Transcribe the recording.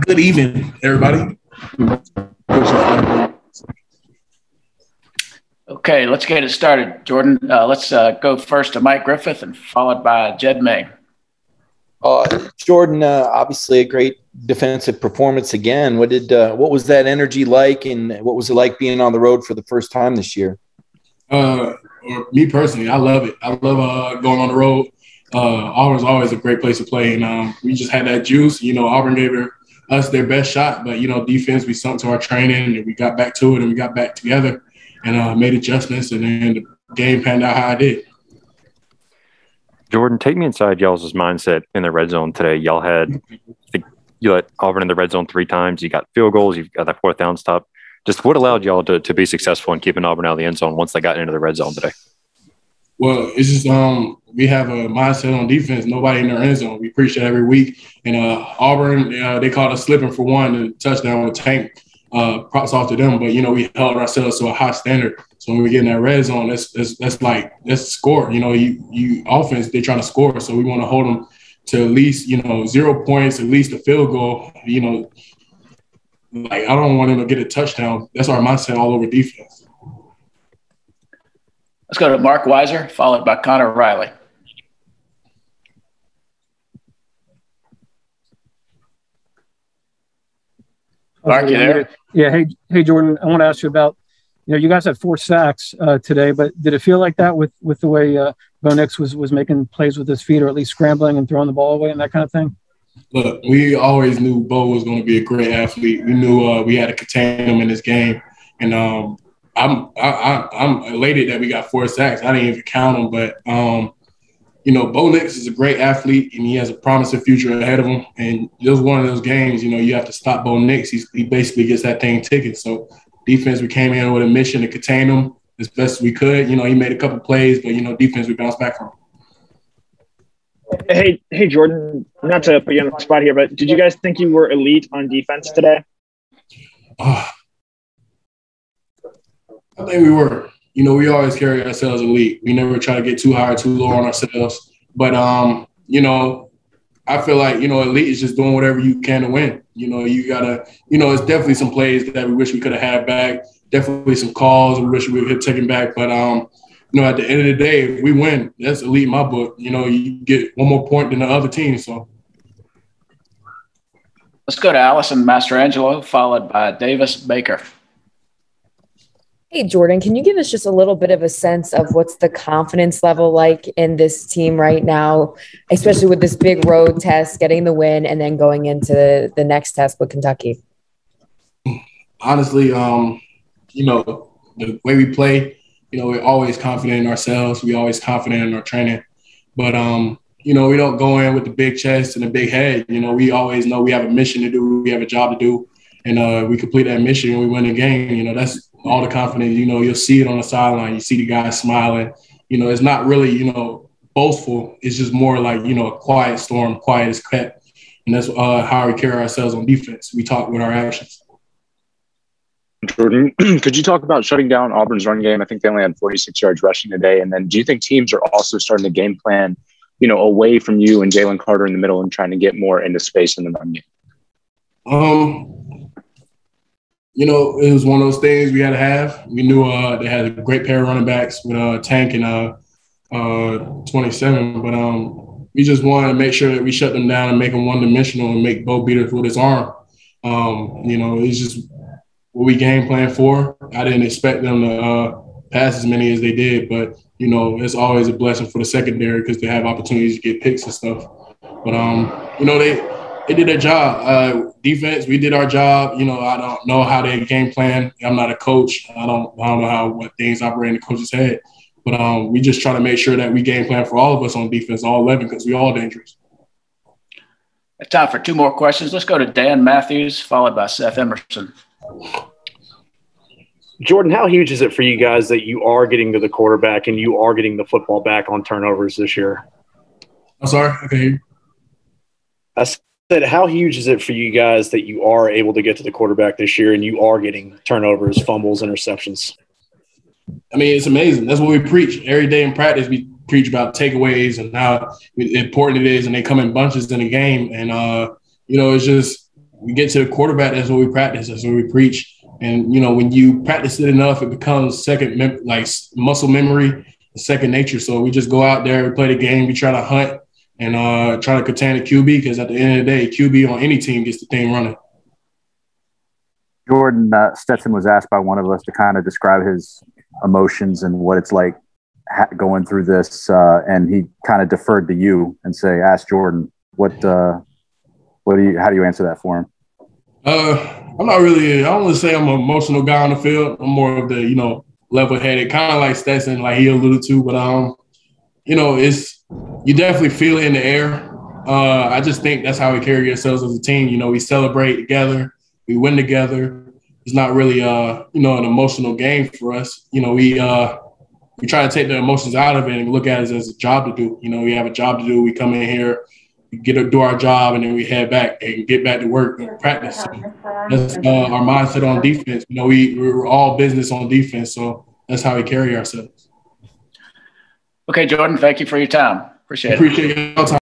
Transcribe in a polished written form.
Good evening, everybody. Okay, let's get it started. Jordan, let's go first to Mike Griffith and followed by Jed May. Jordan, obviously a great defensive performance again. What was that energy like, and what was it like being on the road for the first time this year? Me personally, I love it. I love going on the road. Auburn's always a great place to play, and we just had that juice. Auburn gave us their best shot, but defense, we sunk to our training, and we got back to it, and we got back together, and made adjustments, and then the game panned out how it did. Jordan, take me inside y'all's mindset in the red zone today. Y'all you let Auburn in the red zone 3 times. You got field goals. You've got that 4th down stop. Just what allowed y'all to be successful in keeping Auburn out of the end zone once they got into the red zone today? Well, it's just we have a mindset on defense. Nobody in their end zone. We preach that every week. And Auburn, they called us slipping for one and touchdown with Tank. Props off to them. But, we held ourselves to a high standard. So when we get in that red zone, let's score. You offense, they're trying to score. So we want to hold them to at least, 0 points, at least a field goal. I don't want them to get a touchdown. That's our mindset all over defense. Let's go to Mark Weiser, followed by Connor Riley. Mark, you there? Yeah. Hey, Jordan. I want to ask you about, you guys had 4 sacks today, but did it feel like that with the way Bo Nix was making plays with his feet, or at least scrambling and throwing the ball away and that kind of thing? Look, we always knew Bo was going to be a great athlete. We knew we had to contain him in this game, and I'm elated that we got 4 sacks. I didn't even count them, but Bo Nix is a great athlete, and he has a promising future ahead of him. And it was one of those games, you have to stop Bo Nix. He basically gets that thing ticking. So defense, we came in with a mission to contain him as best as we could. He made a couple plays, but defense, we bounced back from him. Hey, Jordan, not to put you on the spot here, but did you guys think you were elite on defense today? I think we were. We always carry ourselves elite. We never try to get too high or too low on ourselves. But, I feel like, elite is just doing whatever you can to win. You got to – it's definitely some plays that we wish we could have had back, definitely some calls we wish we had taken back. But, at the end of the day, if we win, that's elite in my book. You get one more point than the other team. So let's go to Allison Mastrangelo, followed by Davis Baker. Hey, Jordan, can you give us just a little bit of a sense of what's the confidence level like in this team right now, especially with this big road test, getting the win, and then going into the next test with Kentucky? Honestly, the way we play, we're always confident in ourselves. We're always confident in our training. But, we don't go in with the big chest and the big head. We always know we have a mission to do. We have a job to do. And we complete that mission and we win the game. That's all the confidence. You'll see it on the sideline. You see the guys smiling. It's not really, boastful. It's just more like, a quiet storm, quiet as kept. And that's how we carry ourselves on defense. We talk with our actions. Jordan, could you talk about shutting down Auburn's run game? I think they only had 46 yards rushing today. And then do you think teams are also starting to game plan, away from you and Jalen Carter in the middle and trying to get more into space in the run game? It was one of those things we had to have. We knew they had a great pair of running backs with Tank and 27. But we just wanted to make sure that we shut them down and make them one-dimensional and make Bo beat us with his arm. It's just what we game plan for. I didn't expect them to pass as many as they did, but, it's always a blessing for the secondary because they have opportunities to get picks and stuff. But, they did their job. Defense, we did our job. I don't know how they game plan. I'm not a coach. I don't know what things operate in the coach's head. But we just try to make sure that we game plan for all of us on defense, all 11, because we all dangerous. Time for 2 more questions. Let's go to Dan Matthews, followed by Seth Emerson. Jordan, how huge is it for you guys that you are getting to the quarterback and you are getting the football back on turnovers this year? I'm sorry, I can't hear you. I said, how huge is it for you guys that you are able to get to the quarterback this year and you are getting turnovers, fumbles, interceptions? I mean, it's amazing. That's what we preach every day in practice. We preach about takeaways and how important it is, and they come in bunches in the game. And it's just we get to the quarterback, that's what we practice, that's what we preach. And, you know, when you practice it enough, it becomes muscle memory, second nature. So we just go out there, we play the game, we try to hunt and try to contain the QB, because at the end of the day, QB on any team gets the thing running. Jordan, Stetson was asked by one of us to kind of describe his emotions and what it's like going through this, and he kind of deferred to you and ask Jordan, how do you answer that for him? I don't want to say I'm an emotional guy on the field. I'm more of the, you know, level-headed, kind of like Stetson, like he alluded to, but you know, you definitely feel it in the air. I just think that's how we carry ourselves as a team. You know, we celebrate together, we win together. It's not really, you know, an emotional game for us. You know, we try to take the emotions out of it and look at it as a job to do. You know, we have a job to do. We come in here, we do our job, and then we head back and get back to work and practice. So that's our mindset on defense. You know, we're all business on defense, so that's how we carry ourselves. Okay, Jordan, thank you for your time. Appreciate it. Appreciate your time.